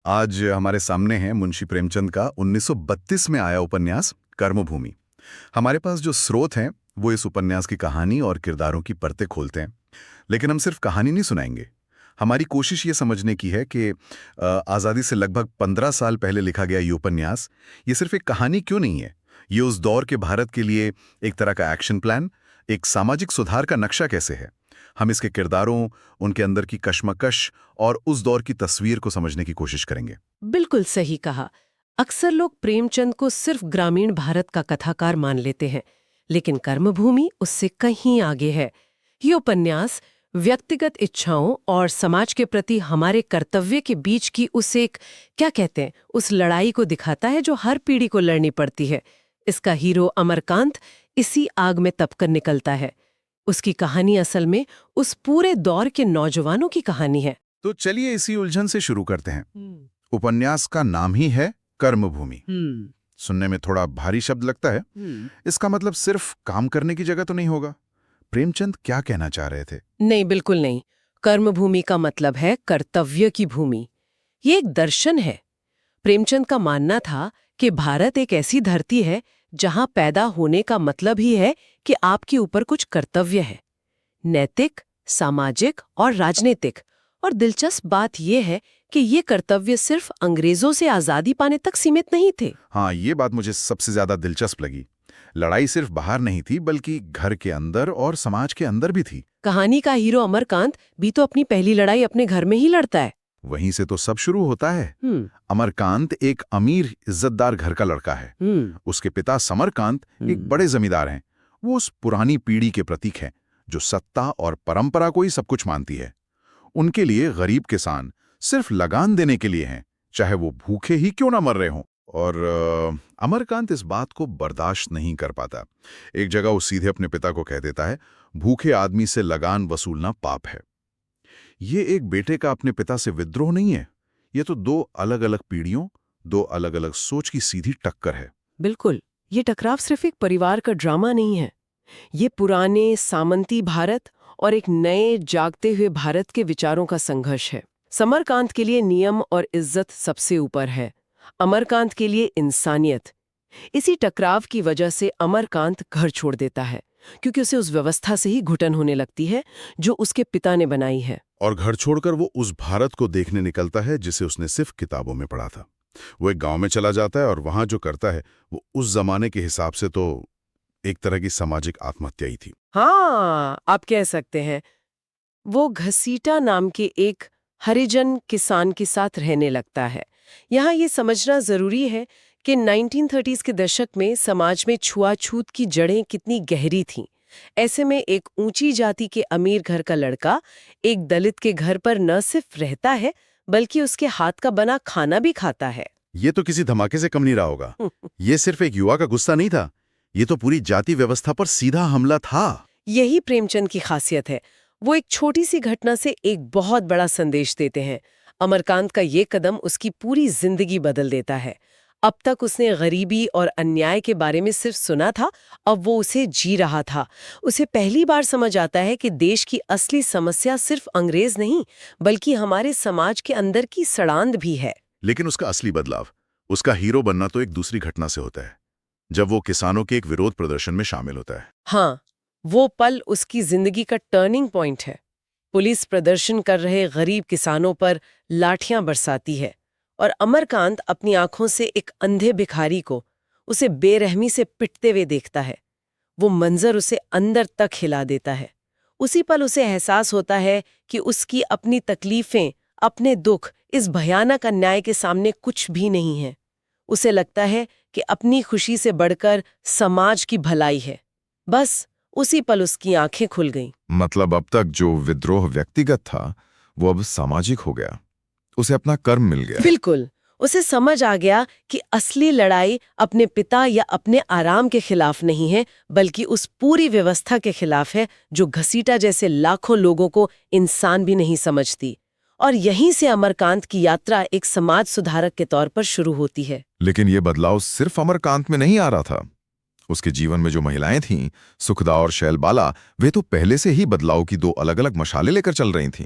आज हमारे सामने है मुंशी प्रेमचंद का 1932 में आया उपन्यास कर्मभूमि। हमारे पास जो स्रोत हैं वो इस उपन्यास की कहानी और किरदारों की परतें खोलते हैं। लेकिन हम सिर्फ कहानी नहीं सुनाएंगे। हमारी कोशिश ये समझने की है कि आज़ादी से लगभग 15 साल पहले लिखा गया ये उपन्यास ये सिर्फ एक कहानी क्यों नहीं है। ये उस दौर के भारत के लिए एक तरह का एक्शन प्लान, एक सामाजिक सुधार का नक्शा कैसे है। हम इसके किरदारों, उनके अंदर की कश्मकश और उस दौर की तस्वीर को समझने की कोशिश करेंगे। बिल्कुल सही कहा। अक्सर लोग प्रेमचंद को सिर्फ ग्रामीण भारत का कथाकार मान लेते हैं, लेकिन कर्मभूमि उससे कहीं आगे है। ये उपन्यास व्यक्तिगत इच्छाओं और समाज के प्रति हमारे कर्तव्य के बीच की उस एक, क्या कहते हैं, उस लड़ाई को दिखाता है जो हर पीढ़ी को लड़नी पड़ती है। इसका हीरो अमरकांत इसी आग में तपकर निकलता है। उसकी कहानी असल में उस पूरे दौर के नौजवानों की कहानी है। तो चलिए इसी उलझन से शुरू करते हैं। उपन्यास का नाम ही है कर्मभूमि। सुनने में थोड़ा भारी शब्द लगता है। इसका मतलब सिर्फ काम करने की जगह तो नहीं होगा। प्रेमचंद क्या कहना चाह रहे थे? नहीं, बिल्कुल नहीं। कर्मभूमि का मतलब है कर्तव्य की भूमि। ये एक दर्शन है। प्रेमचंद का मानना था कि भारत एक ऐसी धरती है जहां पैदा होने का मतलब ही है कि आपके ऊपर कुछ कर्तव्य है, नैतिक, सामाजिक और राजनीतिक। और दिलचस्प बात यह है कि ये कर्तव्य सिर्फ अंग्रेजों से आजादी पाने तक सीमित नहीं थे। हाँ, ये बात मुझे सबसे ज्यादा दिलचस्प लगी। लड़ाई सिर्फ बाहर नहीं थी, बल्कि घर के अंदर और समाज के अंदर भी थी। कहानी का हीरो अमरकांत भी तो अपनी पहली लड़ाई अपने घर में ही लड़ता है। वहीं से तो सब शुरू होता है। अमरकांत एक अमीर इज्जतदार घर का लड़का है। उसके पिता समरकांत एक बड़े जमींदार हैं। वो उस पुरानी पीढ़ी के प्रतीक हैं जो सत्ता और परंपरा को ही सब कुछ मानती है। उनके लिए गरीब किसान सिर्फ लगान देने के लिए हैं, चाहे वो भूखे ही क्यों ना मर रहे हों। और अमरकांत इस बात को बर्दाश्त नहीं कर पाता। एक जगह वो सीधे अपने पिता को कह देता है, भूखे आदमी से लगान वसूलना पाप है। ये एक बेटे का अपने पिता से विद्रोह नहीं है, ये तो दो अलग अलग पीढ़ियों, दो अलग अलग सोच की सीधी टक्कर है। बिल्कुल, ये टकराव सिर्फ एक परिवार का ड्रामा नहीं है। ये पुराने सामंती भारत और एक नए जागते हुए भारत के विचारों का संघर्ष है। समरकांत के लिए नियम और इज्जत सबसे ऊपर है, अमरकांत के लिए इंसानियत। इसी टकराव की वजह से अमरकांत घर छोड़ देता है, क्योंकि उसे उस व्यवस्था से ही घुटन होने लगती है जो उसके पिता ने बनाई है। और घर छोड़कर वो उस भारत को देखने निकलता है जिसे उसने सिर्फ किताबों में पढ़ा था। वो एक गांव में चला जाता है और वहां जो करता है वो उस जमाने के हिसाब से तो एक तरह की सामाजिक आत्महत्या ही थी। हाँ, आप कह सकते हैं। वो घसीटा नाम के एक हरिजन किसान के साथ रहने लगता है। यहाँ ये समझना जरूरी है कि 1930s के दशक में समाज में छुआछूत की जड़ें कितनी गहरी थीं। ऐसे में एक ऊंची जाति के अमीर घर का लड़का एक दलित के घर पर न सिर्फ रहता है, बल्कि उसके हाथ का बना खाना भी खाता है। ये तो किसी धमाके से कम नहीं रहा होगा। ये सिर्फ एक युवा का गुस्सा नहीं था, ये तो पूरी जाति व्यवस्था पर सीधा हमला था। यही प्रेमचंद की खासियत है। वो एक छोटी सी घटना से एक बहुत बड़ा संदेश देते हैं। अमरकांत का ये कदम उसकी पूरी जिंदगी बदल देता है। अब तक उसने गरीबी और अन्याय के बारे में सिर्फ सुना था, अब वो उसे जी रहा था। उसे पहली बार समझ आता है कि देश की असली समस्या सिर्फ अंग्रेज नहीं, बल्कि हमारे समाज के अंदर की सड़ांध भी है। लेकिन उसका असली बदलाव, उसका हीरो बनना तो एक दूसरी घटना से होता है, जब वो किसानों के एक विरोध प्रदर्शन में शामिल होता है। हाँ, वो पल उसकी जिंदगी का टर्निंग पॉइंट है। पुलिस प्रदर्शन कर रहे गरीब किसानों पर लाठियां बरसाती है और अमरकांत अपनी आंखों से एक अंधे भिखारी को उसे बेरहमी से पिटते हुए देखता है। वो मंजर उसे अंदर तक हिला देता है। उसी पल उसे एहसास होता है कि उसकी अपनी तकलीफें, अपने दुख इस भयानक अन्याय के सामने कुछ भी नहीं है। उसे लगता है कि अपनी खुशी से बढ़कर समाज की भलाई है। बस उसी पल उसकी आंखें खुल गईं। मतलब अब तक जो विद्रोह व्यक्तिगत था वो अब सामाजिक हो गया, उसे अपना कर्म मिल गया। बिल्कुल, उसे समझ आ गया कि असली लड़ाई अपने पिता या अपने आराम के खिलाफ नहीं है, बल्कि उस पूरी व्यवस्था के खिलाफ है जो घसीटा जैसे लाखों लोगों को इंसान भी नहीं समझती। और यहीं से अमरकांत की यात्रा एक समाज सुधारक के तौर पर शुरू होती है। लेकिन ये बदलाव सिर्फ अमरकांत में नहीं आ रहा था। उसके जीवन में जो महिलाएं थीं, सुखदा और शैलबाला, वे तो पहले से ही बदलाव की दो अलग अलग मशालें लेकर चल रही थीं।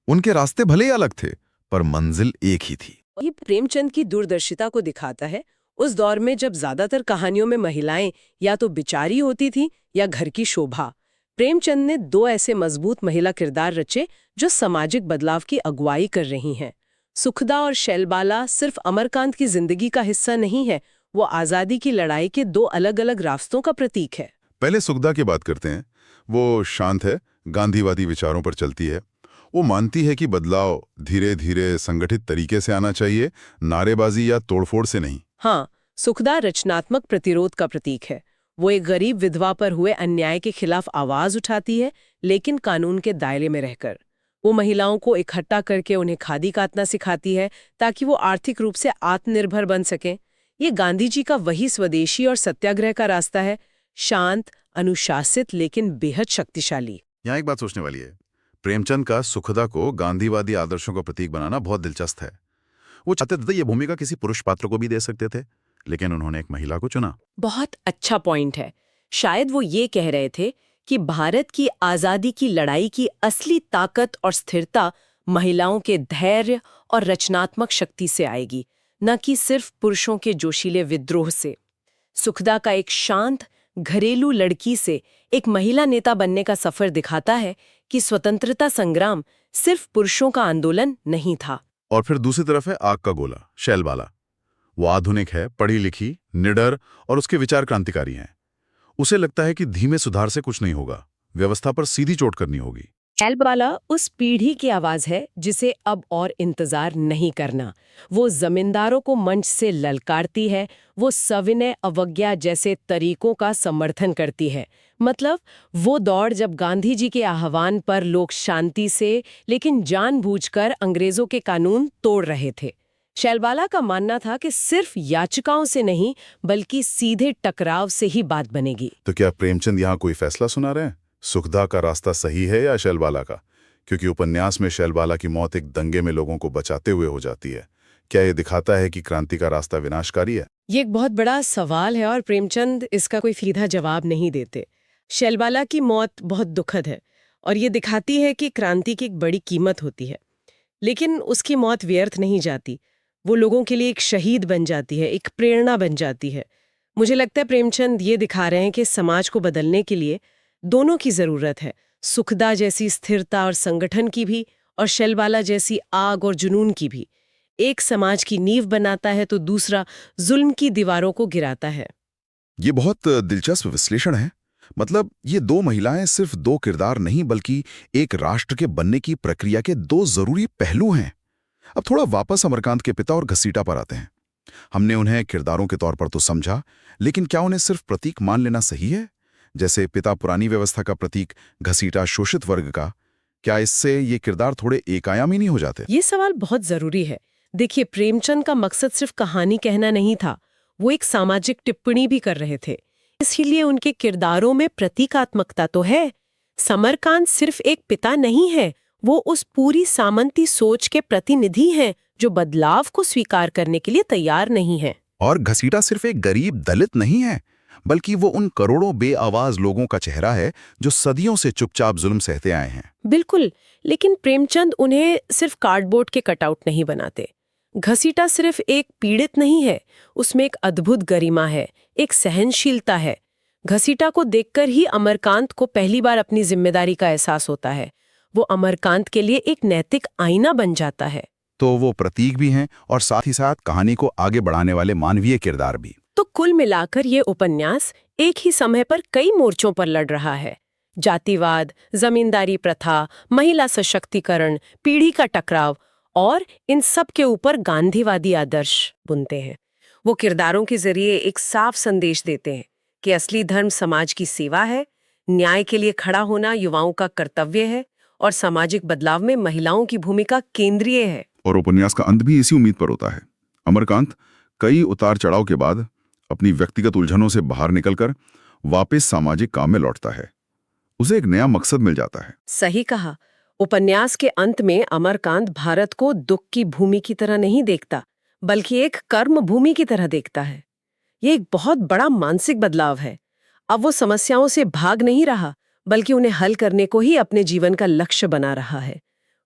उनके रास्ते भले ही अलग थे, पर मंजिल एक ही थी। ये प्रेमचंद की दूरदर्शिता को दिखाता है। उस दौर में जब ज्यादातर कहानियों में महिलाएं या तो बिचारी होती थीं या घर की शोभा, प्रेमचंद ने दो ऐसे मजबूत महिला किरदार रचे जो सामाजिक बदलाव की अगुवाई कर रही हैं। सुखदा और शैलबाला सिर्फ अमरकांत की जिंदगी का हिस्सा नहीं है, वो आजादी की लड़ाई के दो अलग-अलग रास्तों का प्रतीक है। पहले सुखदा की बात करते हैं। वो शांत है, गांधीवादी विचारों पर चलती है। वो मानती है कि बदलाव धीरे धीरे संगठित तरीके से आना चाहिए, नारेबाजी या तोड़फोड़ से नहीं। हाँ, सुखदा रचनात्मक प्रतिरोध का प्रतीक है। वो एक गरीब विधवा पर हुए अन्याय के खिलाफ आवाज उठाती है, लेकिन कानून के दायरे में रहकर। वो महिलाओं को इकट्ठा करके उन्हें खादी काटना सिखाती है ताकि वो आर्थिक रूप से आत्मनिर्भर बन सकें। ये गांधी जी का वही स्वदेशी और सत्याग्रह का रास्ता है, शांत, अनुशासित लेकिन बेहद शक्तिशाली। यहाँ एक बात सोचने वाली है। प्रेमचंद का सुखदा को गांधीवादी आदर्शों का प्रतीक बनाना बहुत दिलचस्प है। वो चाहते थे ये भूमिका किसी पुरुष पात्र को भी दे सकते थे, लेकिन उन्होंने एक महिला को चुना। बहुत अच्छा पॉइंट है। शायद वो ये कह रहे थे कि भारत की आजादी की लड़ाई की असली ताकत और स्थिरता महिलाओं के धैर्य और रचनात्मक शक्ति से आएगी, न कि सिर्फ पुरुषों के जोशीले विद्रोह से। सुखदा का एक शांत घरेलू लड़की से एक महिला नेता बनने का सफर दिखाता है कि स्वतंत्रता संग्राम सिर्फ पुरुषों का आंदोलन नहीं था। और फिर दूसरी तरफ है आग का गोला, शैलबाला। वो आधुनिक है, पढ़ी लिखी, निडर और उसके विचार क्रांतिकारी हैं। उसे लगता है कि धीमे सुधार से कुछ नहीं होगा, व्यवस्था पर सीधी चोट करनी होगी। शैलबाला उस पीढ़ी की आवाज है जिसे अब और इंतजार नहीं करना। वो जमींदारों को मंच से ललकारती है, वो सविनय अवज्ञा जैसे तरीकों का समर्थन करती है। मतलब वो दौड़ जब गांधी जी के आह्वान पर लोग शांति से लेकिन जानबूझकर अंग्रेजों के कानून तोड़ रहे थे। शैलबाला का मानना था कि सिर्फ याचिकाओं से नहीं बल्कि सीधे टकराव से ही बात बनेगी। तो क्या प्रेमचंद यहाँ कोई फैसला सुना रहे हैं? सुखदा का रास्ता सही है या शैलबाला का? क्योंकि उपन्यास में शैलबाला की मौत एक दंगे में लोगों को बचाते हुए हो जाती है। क्या ये दिखाता है कि क्रांति का रास्ता विनाशकारी है? ये एक बहुत बड़ा सवाल है और प्रेमचंद इसका कोई सीधा जवाब नहीं देते। शैलबाला की मौत बहुत दुखद है और ये दिखाती है कि क्रांति की एक बड़ी कीमत होती है, लेकिन उसकी मौत व्यर्थ नहीं जाती। वो लोगों के लिए एक शहीद बन जाती है, एक प्रेरणा बन जाती है। मुझे लगता है प्रेमचंद ये दिखा रहे हैं कि समाज को बदलने के लिए दोनों की जरूरत है, सुखदा जैसी स्थिरता और संगठन की भी, और शैलबाला जैसी आग और जुनून की भी। एक समाज की नींव बनाता है तो दूसरा जुल्म की दीवारों को गिराता है। ये बहुत दिलचस्प विश्लेषण है। मतलब ये दो महिलाएं सिर्फ दो किरदार नहीं बल्कि एक राष्ट्र के बनने की प्रक्रिया के दो जरूरी पहलू हैं। अब थोड़ा वापस अमरकांत के पिता और घसीटा पर आते हैं। हमने उन्हें किरदारों के तौर पर तो समझा, लेकिन क्या उन्हें सिर्फ प्रतीक मान लेना सही है? जैसे पिता पुरानी व्यवस्था का प्रतीक, घसीटा शोषित वर्ग का। क्या इससे ये किरदार थोड़े एकायामी नहीं हो जाते? ये सवाल बहुत जरूरी है। देखिए, प्रेमचंद का मकसद सिर्फ कहानी कहना नहीं था, वो एक सामाजिक टिप्पणी भी कर रहे थे। इसलिए उनके किरदारों में प्रतीकात्मकता तो है। समरकांत सिर्फ एक पिता नहीं है, वो उस पूरी सामंती सोच के प्रतिनिधि हैं जो बदलाव को स्वीकार करने के लिए तैयार नहीं है। और घसीटा सिर्फ एक गरीब दलित नहीं है, बल्कि वो उन करोड़ों बेआवाज लोगों का चेहरा है जो सदियों से चुपचाप जुल्म सहते आए हैं। बिल्कुल, लेकिन प्रेमचंद उन्हें सिर्फ कार्डबोर्ड के कटआउट नहीं बनाते। घसीटा सिर्फ एक पीड़ित नहीं है, उसमें एक अद्भुत गरिमा है, एक सहनशीलता है। घसीटा को देखकर ही अमरकांत को पहली बार अपनी जिम्मेदारी का एहसास होता है। वो अमरकांत के लिए एक नैतिक आईना बन जाता है। तो वो प्रतीक भी हैं और साथ ही साथ कहानी को आगे बढ़ाने वाले मानवीय किरदार भी। तो कुल मिलाकर ये उपन्यास एक ही समय पर कई मोर्चों पर लड़ रहा है। जातिवाद, जमींदारी प्रथा, महिला सशक्तिकरण, पीढ़ी का टकराव, और इन सब के ऊपर गांधीवादी आदर्श बुनते हैं। वो किरदारों के जरिए एक साफ संदेश देते हैं कि असली धर्म समाज की सेवा है, न्याय के लिए खड़ा होना युवाओं का कर्तव्य है और सामाजिक बदलाव में महिलाओं की भूमिका केंद्रीय है। और उपन्यास का अंत भी इसी उम्मीद पर होता है। अमरकांत कई उतार चढ़ाव के बाद अपनी व्यक्तिगत उलझनों से बाहर निकलकर वापस सामाजिक काम में लौटता है। उसे एक नया मकसद मिल जाता है। सही कहा। उपन्यास के अंत में अमरकांत भारत को दुख की भूमि की तरह नहीं देखता, बल्कि एक कर्म भूमि की तरह देखता है। ये एक बहुत बड़ा मानसिक बदलाव है। अब वो समस्याओं से भाग नहीं रहा, बल्कि उन्हें हल करने को ही अपने जीवन का लक्ष्य बना रहा है।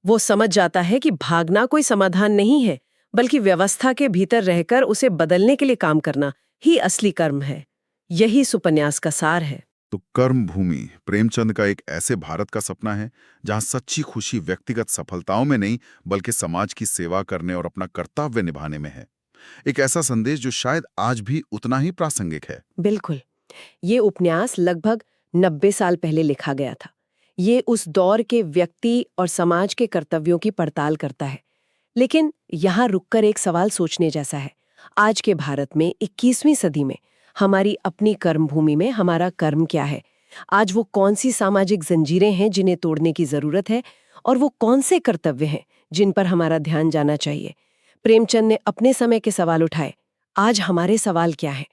वो समझ जाता है कि भागना कोई समाधान नहीं है, बल्कि व्यवस्था के भीतर रहकर उसे बदलने के लिए काम करना ही असली कर्म है। यही इस उपन्यास का सार है। तो कर्म भूमि प्रेमचंद का एक ऐसे भारत का सपना है जहां सच्ची खुशी व्यक्तिगत सफलताओं में नहीं बल्कि समाज की सेवा करने और अपना कर्तव्य निभाने में है। एक ऐसा संदेश जो शायद आज भी उतना ही प्रासंगिक है। बिल्कुल। ये उपन्यास लगभग 90 साल पहले लिखा गया था। ये उस दौर के व्यक्ति और समाज के कर्तव्यों की पड़ताल करता है। लेकिन यहाँ रुककर एक सवाल सोचने जैसा है। आज के भारत में 21वीं सदी में हमारी अपनी कर्मभूमि में हमारा कर्म क्या है? आज वो कौन सी सामाजिक जंजीरें हैं जिन्हें तोड़ने की जरूरत है, और वो कौन से कर्तव्य हैं जिन पर हमारा ध्यान जाना चाहिए? प्रेमचंद ने अपने समय के सवाल उठाए। आज हमारे सवाल क्या हैं?